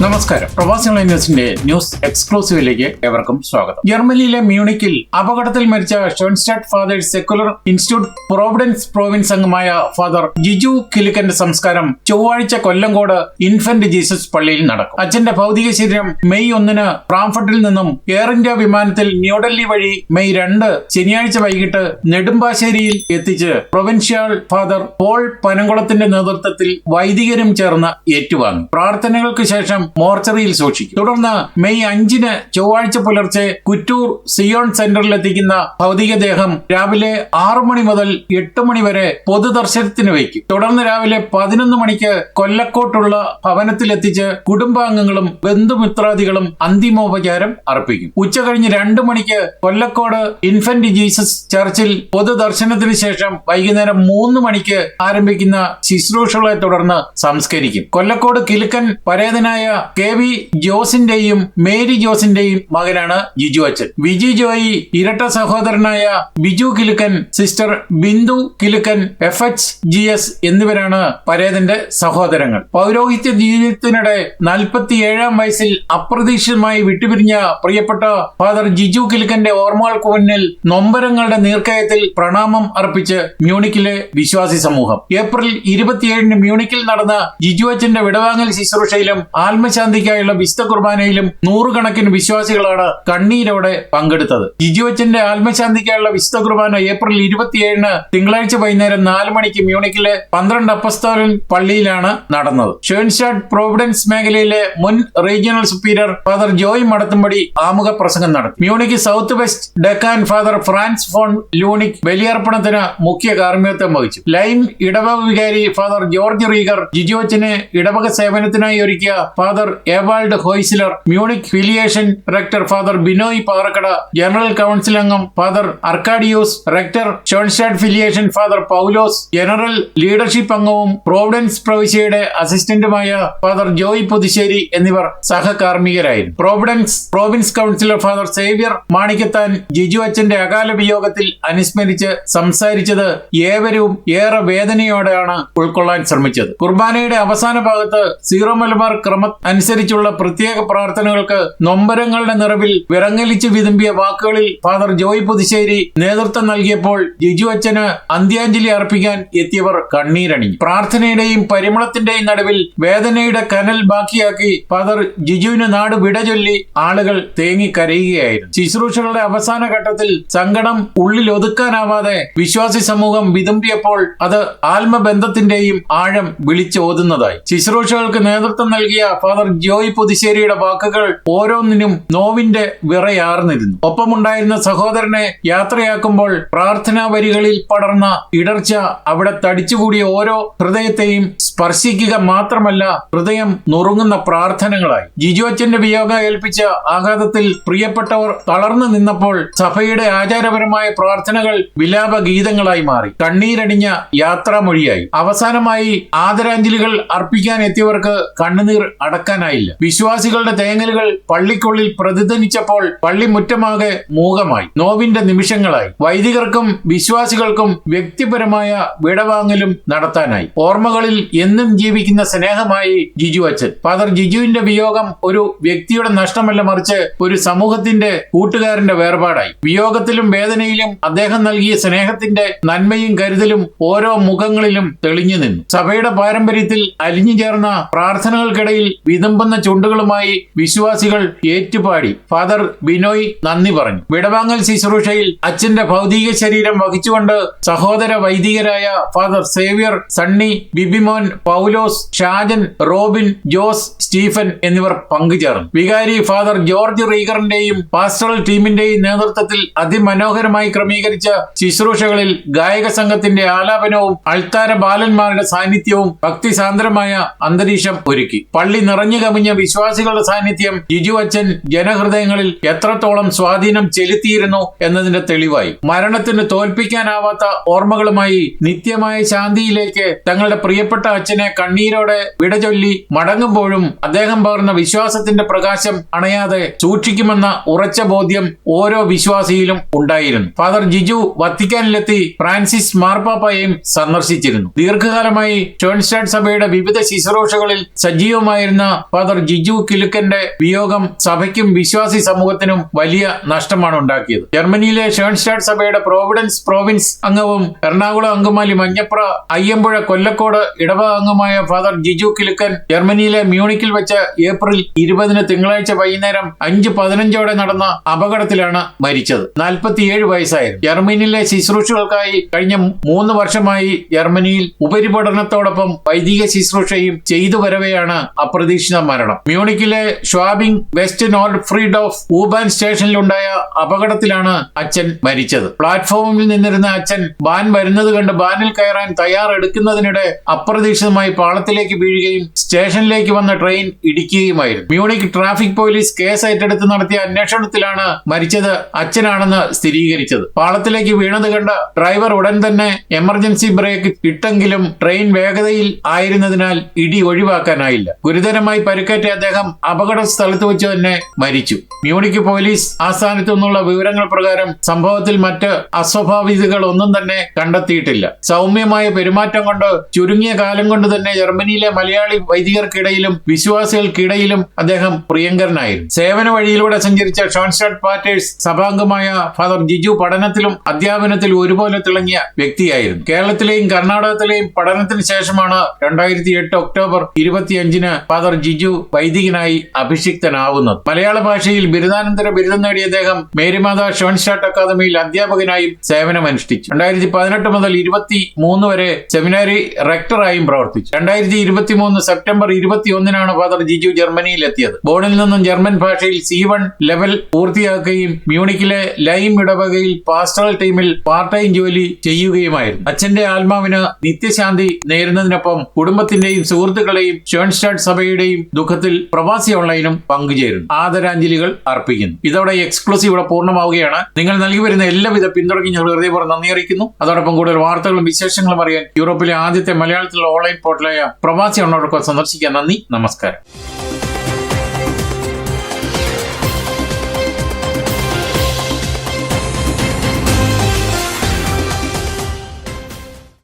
നമസ്കാരം. പ്രവാസി ഓൺലൈൻ ന്യൂസിന്റെ ന്യൂസ് എക്സ്ക്ലൂസീവിലേക്ക് ഏവർക്കും സ്വാഗതം. ജർമ്മനിയിലെ മ്യൂണിക്കിൽ അപകടത്തിൽ മരിച്ച Schoenstatt Fathers secular institute Providence province അംഗമായ ഫാദർ ജിജു കിലുക്കന്റെ സംസ്കാരം ചൊവ്വാഴ്ച കൊല്ലങ്കോട് ഇൻഫന്റ് ജീസസ് പള്ളിയിൽ നടക്കും. അച്ഛന്റെ ഭൗതിക ശരീരം മെയ് 1 ഫ്രാങ്ക്ഫർട്ടിൽ നിന്നും എയർ ഇന്ത്യ വിമാനത്തിൽ ന്യൂഡൽഹി വഴി മെയ് 2 ശനിയാഴ്ച വൈകിട്ട് നെടുമ്പാശ്ശേരിയിൽ എത്തിച്ച് പ്രൊവിൻഷ്യൽ ഫാദർ പോൾ പനംകുളത്തിന്റെ നേതൃത്വത്തിൽ വൈദികരും ചേർന്ന് ഏറ്റുവാങ്ങി. പ്രാർത്ഥനകൾക്ക് ശേഷം മോർച്ചറിയിൽ സൂക്ഷിക്കും. തുടർന്ന് മെയ് 5 ചൊവ്വാഴ്ച പുലർച്ചെ കുറ്റൂർ സിയോൺ സെന്ററിൽ എത്തിക്കുന്ന ഭൗതികദേഹം രാവിലെ 6 മണി മുതൽ 8 മണി വരെ പൊതുദർശനത്തിന് വയ്ക്കും. തുടർന്ന് രാവിലെ 11 മണിക്ക് കൊല്ലക്കോട്ടുള്ള ഭവനത്തിലെത്തിച്ച് കുടുംബാംഗങ്ങളും ബന്ധുമിത്രാദികളും അന്തിമോപചാരം അർപ്പിക്കും. ഉച്ചകഴിഞ്ഞ് 2 മണിക്ക് കൊല്ലക്കോട് ഇൻഫന്റ് ജീസസ് ചർച്ചിൽ പൊതുദർശനത്തിന് ശേഷം വൈകുന്നേരം 3 മണിക്ക് ആരംഭിക്കുന്ന ശുശ്രൂഷകളെ തുടർന്ന് സംസ്കരിക്കും. കൊല്ലക്കോട് കിലുക്കൻ പരേതനായ KV ജോസിന്റെയും മേരി ജോസിന്റെയും മകനാണ് ജിജു അച്ഛൻ. വിജി ജോയി ഇരട്ട സഹോദരനായ ബിജു കിലുക്കൻ, സിസ്റ്റർ ബിന്ദു കിലുക്കൻ, FHGS എന്നിവരാണ് പരേതന്റെ സഹോദരങ്ങൾ. പൗരോഹിത്യ ജീവിതത്തിനിടെ 47-ാം വയസ്സിൽ അപ്രതീക്ഷിതമായി വിട്ടുപിരിഞ്ഞ പ്രിയപ്പെട്ട ഫാദർ ജിജു കിലുക്കന്റെ ഓർമ്മകൾക്ക് മുന്നിൽ നൊമ്പരങ്ങളുടെ നീർക്കയത്തിൽ പ്രണാമം അർപ്പിച്ച് മ്യൂണിക്കിലെ വിശ്വാസി സമൂഹം. ഏപ്രിൽ 27 മ്യൂണിക്കിൽ നടന്ന ജിജു അച്ഛന്റെ വിടവാങ്ങൽ ശുശ്രൂഷയിലും ആത്മശാന്തിക്കായുള്ള വിശുദ്ധ കുർബാനയിലും നൂറുകണക്കിന് വിശ്വാസികളാണ് കണ്ണീരോടെ പങ്കെടുത്തത്. ജിജു അച്ഛന്റെ ആത്മശാന്തിക്കായുള്ള വിശുദ്ധ കുർബാന ഏപ്രിൽ 27 തിങ്കളാഴ്ച വൈകുന്നേരം 4 മണിക്ക് മ്യൂണിക്കിലെ 12 അപ്പസ്തോലൻ പള്ളിയിലാണ് നടന്നത്. ഷോൺസ്റ്റാഡ് പ്രോവിഡൻസ് മേഖലയിലെ മുൻ regional superior father Joy Madathumpady ആമുഖ പ്രസംഗം നടത്തി. Munich south west Dekan father Franz von Lunik ബലിയർപ്പണത്തിന് മുഖ്യ കാർമ്മികത്വം വഹിച്ചു. ലൈം ഇടവക വികാരി ഫാദർ ജോർജ് റീഗർ ജിജു അച്ഛനെ ഇടവക സേവനത്തിനായി ഒരുക്കിയ father Ewald Heusler, Munich filiation rector father Binoy Parakkada, general council അംഗം father Arkadiusz, rector Schoenstatt filiation father Paulose, general leadership അംഗവും പ്രോവിഡൻസ് പ്രവിശ്യയുടെ അസിസ്റ്റന്റുമായ ഫാദർ ജോയ് പുതുശ്ശേരി എന്നിവർ സഹകാർമ്മികരായിരുന്നു. Province councillor father Xavier Manikkathan Jiju അച്ഛന്റെ അകാല വിയോഗത്തിൽ അനുസ്മരിച്ച് സംസാരിച്ചത് ഏവരും ഏറെ വേദനയോടെയാണ് ഉൾക്കൊള്ളാൻ ശ്രമിച്ചത്. കുർബാനയുടെ അവസാന ഭാഗത്ത് സീറോ മലബാർ ക്രമം അനുസരിച്ചുള്ള പ്രത്യേക പ്രാർത്ഥനകൾക്ക് നൊമ്പരങ്ങളുടെ നിറവിൽ വിറങ്ങലിച്ച് വിതുമ്പിയ വാക്കുകളിൽ ഫാദർ ജോയ് പുതുശ്ശേരി നേതൃത്വം നൽകിയപ്പോൾ ജിജു അച്ഛന് അന്ത്യാഞ്ജലി അർപ്പിക്കാൻ എത്തിയവർ കണ്ണീരണിഞ്ഞു. പ്രാർത്ഥനയുടെയും പരിമളത്തിന്റെയും നടുവിൽ വേദനയുടെ കനൽ ബാക്കിയാക്കി ഫാദർ ജിജുവിന് നാട് വിട ചൊല്ലി ആളുകൾ തേങ്ങിക്കരയുകയായിരുന്നു. ശുശ്രൂഷകളുടെ അവസാന ഘട്ടത്തിൽ സങ്കടം ഉള്ളിൽ ഒതുക്കാനാവാതെ വിശ്വാസി സമൂഹം വിതുമ്പിയപ്പോൾ അത് ആത്മബന്ധത്തിന്റെയും ആഴം വിളിച്ചോതുന്നതായി. ശുശ്രൂഷകൾക്ക് നേതൃത്വം നൽകിയ ഫാദർ ജോയ് പുതുശ്ശേരിയുടെ വാക്കുകൾ ഓരോന്നിനും നോവിന്റെ വിറയാർന്നിരുന്നു. ഒപ്പമുണ്ടായിരുന്ന സഹോദരനെ യാത്രയാക്കുമ്പോൾ പ്രാർത്ഥനാ വരികളിൽ പടർന്ന ഇടർച്ച അവിടെ തടിച്ചുകൂടിയ ഓരോ ഹൃദയത്തെയും സ്പർശിക്കുക മാത്രമല്ല, ഹൃദയം നുറുങ്ങുന്ന പ്രാർത്ഥനകളായി. ജിജു അച്ഛന്റെ വിയോഗം ഏൽപ്പിച്ച ആഘാതത്തിൽ പ്രിയപ്പെട്ടവർ തളർന്നു നിന്നപ്പോൾ സഭയുടെ ആചാരപരമായ പ്രാർത്ഥനകൾ വിലാപ ഗീതങ്ങളായി മാറി, കണ്ണീരണിഞ്ഞ യാത്രാമൊഴിയായി. അവസാനമായി ആദരാഞ്ജലികൾ അർപ്പിക്കാൻ എത്തിയവർക്ക് കണ്ണുനീർ അടക്കാനായില്ല. വിശ്വാസികളുടെ തേങ്ങലുകൾ പള്ളിക്കുള്ളിൽ പ്രതിധ്വനിച്ചപ്പോൾ പള്ളി മുറ്റമാകെ മൂകമായി, നോവിന്റെ നിമിഷങ്ങളായി. വൈദികർക്കും വിശ്വാസികൾക്കും വ്യക്തിപരമായ വിടവാങ്ങലും നടത്താനായി. ഓർമ്മകളിൽ എന്നും ജീവിക്കുന്ന സ്നേഹമായി ജിജു അച്ഛൻ. ഫാദർ ജിജുവിന്റെ വിയോഗം ഒരു വ്യക്തിയുടെ നഷ്ടമല്ല, മറിച്ച് ഒരു സമൂഹത്തിന്റെ കൂട്ടുകാരന്റെ വേർപാടായി. വിയോഗത്തിലും വേദനയിലും അദ്ദേഹം നൽകിയ സ്നേഹത്തിന്റെ നന്മയും കരുതലും ഓരോ മുഖങ്ങളിലും തെളിഞ്ഞു നിന്നു. സഭയുടെ പാരമ്പര്യത്തിൽ അലിഞ്ഞു ചേർന്ന പ്രാർത്ഥനകൾക്കിടയിൽ വിതുമ്പുന്ന ചുണ്ടുകളുമായി വിശ്വാസികൾ ഏറ്റുപാടി. ഫാദർ ബിനോയ് നന്ദി പറഞ്ഞു. വിടവാങ്ങൽ ശുശ്രൂഷയിൽ അച്ഛന്റെ ഭൗതിക ശരീരം വഹിച്ചുകൊണ്ട് സഹോദര വൈദികരായ ഫാദർ സേവ്യർ, സണ്ണി, ബിബിമോൻ, പൗലോസ്, ഷാജൻ, റോബിൻ, ജോസ്, സ്റ്റീഫൻ എന്നിവർ പങ്കുചേർന്നു. വികാരി ഫാദർ ജോർജ് റീഗറിന്റെയും പാസ്റ്ററൽ ടീമിന്റെയും നേതൃത്വത്തിൽ അതിമനോഹരമായി ക്രമീകരിച്ച ശുശ്രൂഷകളിൽ ഗായക സംഘത്തിന്റെ ആലാപനവും അൾത്താര ബാലന്മാരുടെ സാന്നിധ്യവും ഭക്തിസാന്ദ്രമായ അന്തരീക്ഷം ഒരുക്കി. പള്ളി നിറഞ്ഞു കവിഞ്ഞ വിശ്വാസികളുടെ സാന്നിധ്യം ജിജു അച്ഛൻ ജനഹൃദയങ്ങളിൽ എത്രത്തോളം സ്വാധീനം ചെലുത്തിയിരുന്നു എന്നതിന്റെ തെളിവായി. മരണത്തിന് തോൽപ്പിക്കാനാവാത്ത ഓർമ്മകളുമായി നിത്യമായ ശാന്തിയിലേക്ക് തങ്ങളുടെ പ്രിയപ്പെട്ട അച്ഛനെ കണ്ണീരോടെ വിടചൊല്ലി മടങ്ങുമ്പോഴും അദ്ദേഹം പകർന്ന വിശ്വാസത്തിന്റെ പ്രകാശം അണയാതെ സൂക്ഷിക്കുമെന്ന ഉറച്ച ബോധ്യം ഓരോ വിശ്വാസിയിലും ഉണ്ടായിരുന്നു. ഫാദർ ജിജു വത്തിക്കാനിലെത്തി ഫ്രാൻസിസ് മാർപ്പാപ്പയെയും സന്ദർശിച്ചിരുന്നു. ദീർഘകാലമായി ഷോൺസ്റ്റാഡ് സഭയുടെ വിവിധ ശുശ്രൂഷകളിൽ സജീവമായിരുന്ന ഫാദർ ജിജു കിലുക്കന്റെ വിയോഗം സഭയ്ക്കും വിശ്വാസി സമൂഹത്തിനും വലിയ നഷ്ടമാണ് ഉണ്ടാക്കിയത്. ജർമ്മനിയിലെ ഷേൺസ്റ്റാഡ് സഭയുടെ പ്രോവിഡൻസ് പ്രോവിൻസ് അംഗവും എറണാകുളം അങ്കമാലി മഞ്ഞപ്ര അയ്യമ്പുഴ കൊല്ലക്കോട് ഇടവക അംഗമായ ഫാദർ ജിജു കിലുക്കൻ ജർമ്മനിയിലെ മ്യൂണിക്കിൽ വെച്ച് ഏപ്രിൽ 20 തിങ്കളാഴ്ച വൈകുന്നേരം 5:15 നടന്ന അപകടത്തിലാണ് മരിച്ചത്. 47 വയസ്സായിരുന്നു. ജർമ്മനിയിലെ ശുശ്രൂഷകൾക്കായി കഴിഞ്ഞ 3 വർഷമായി ജർമ്മനിയിൽ ഉപരിപഠനത്തോടൊപ്പം വൈദിക ശുശ്രൂഷയും ചെയ്തു വരവെയാണ് അപ്രതീക്ഷിത മരണം. മ്യൂണിക്കിലെ ഷ്വാബിംഗ് വെസ്റ്റ് നോർഡ് ഫ്രീഡ് ഓഫ് ഊബാൻ സ്റ്റേഷനിലുണ്ടായ അപകടത്തിലാണ് അച്ഛൻ മരിച്ചത്. പ്ലാറ്റ്ഫോമിൽ നിന്നിരുന്ന അച്ഛൻ ബാൻ വരുന്നത് കണ്ട് ബാനിൽ കയറാൻ തയ്യാറെടുക്കുന്നതിനിടെ അപ്രതീക്ഷിതമായി പാളത്തിലേക്ക് വീഴുകയും സ്റ്റേഷനിലേക്ക് വന്ന ട്രെയിൻ ഇടിക്കുകയുമായിരുന്നു. മ്യൂണിക് ട്രാഫിക് പോലീസ് കേസ് ഏറ്റെടുത്ത് നടത്തിയ അന്വേഷണത്തിലാണ് മരിച്ചത് അച്ഛനാണെന്ന് സ്ഥിരീകരിച്ചത്. പാളത്തിലേക്ക് വീണത് കണ്ട ഡ്രൈവർ ഉടൻ തന്നെ എമർജൻസി ബ്രേക്ക് ഇട്ടെങ്കിലും ട്രെയിൻ വേഗതയിൽ ആയിരുന്നതിനാൽ ഇടി ഒഴിവാക്കാനായില്ല. ഗുരുതരമായി പരിക്കേറ്റ അദ്ദേഹം അപകട സ്ഥലത്ത് വെച്ച് തന്നെ മരിച്ചു. മ്യൂണിക് പോലീസ് ആസ്ഥാനത്തു നിന്നുള്ള വിവരങ്ങൾ പ്രകാരം സംഭവത്തിൽ മറ്റ് അസ്വാഭാവികതകൾ ഒന്നും തന്നെ കണ്ടെത്തിയിട്ടില്ല. സൗമ്യമായ പെരുമാറ്റം കൊണ്ട് ചുരുങ്ങിയ കാലം കൊണ്ട് തന്നെ ജർമ്മനിയിലെ മലയാളി വൈദികർക്കിടയിലും വിശ്വാസികൾക്കിടയിലും അദ്ദേഹം പ്രിയങ്കരനായിരുന്നു. സേവന വഴിയിലൂടെ സഞ്ചരിച്ച ഷോൺസ്റ്റാഡ് പാറ്റേഴ്സ് സഭാംഗമായ ഫാദർ ജിജു പഠനത്തിലും അധ്യാപനത്തിലും ഒരുപോലെ തിളങ്ങിയ വ്യക്തിയായിരുന്നു. കേരളത്തിലെയും കർണാടകത്തിലെയും പഠനത്തിന് ശേഷമാണ് 2008 ഒക്ടോബർ 25 ഫാദർ ജിജു വൈദികനായി അഭിഷിക്തനാവുന്നത്. മലയാള ഭാഷയിൽ ബിരുദാനന്തര ബിരുദം നേടിയ അദ്ദേഹം മേരിമാത ഷോൺസ്റ്റാഡ് അക്കാദമിയിൽ അധ്യാപകനായും സേവനമനുഷ്ഠിച്ചു. 2018 മുതൽ 23 വരെ സെമിനാരി റെക്ടറായും പ്രവർത്തിച്ചു. 2023 സെപ്റ്റംബർ 21 ഫാദർ ജിജു ജർമ്മനിയിലെത്തിയത്. ബോണിൽ നിന്നും ജർമ്മൻ ഭാഷയിൽ C1 ലെവൽ പൂർത്തിയാക്കുകയും മ്യൂണിക്കിലെ ലൈം ഇടവകയിൽ പാസ്റ്ററൽ ടീമിൽ പാർട്ട് ടൈം ജോലി ചെയ്യുകയുമായിരുന്നു. അച്ഛന്റെ ആത്മാവിന് നിത്യശാന്തി നേരുന്നതിനൊപ്പം കുടുംബത്തിന്റെയും സുഹൃത്തുക്കളെയും ഷേൺസ്റ്റാഡ് സഭയുടെയും ദുഃഖത്തിൽ പ്രവാസി ഓൺലൈനും പങ്കുചേരുന്നു. ആദരാഞ്ജലികൾ അർപ്പിക്കുന്നു. ഇതോടെ എക്സ്ക്ലൂസീവ് ഇവിടെ പൂർണ്ണമാവുകയാണ്. നിങ്ങൾ നൽകി വരുന്ന എല്ലാവിധ പിന്തുണയ്ക്കും ഞങ്ങൾ ഹൃദയപൂർവ്വം നന്ദി അറിയിക്കുന്നു. അതോടൊപ്പം കൂടുതൽ വാർത്തകളും വിശേഷങ്ങളും അറിയാൻ യൂറോപ്പിലെ ആദ്യത്തെ മലയാളത്തിലുള്ള ഓൺലൈൻ പോർട്ടലായ പ്രവാസി ഓൺലൈൻ സന്ദർശിക്കാൻ നന്ദി. നമസ്കാരം.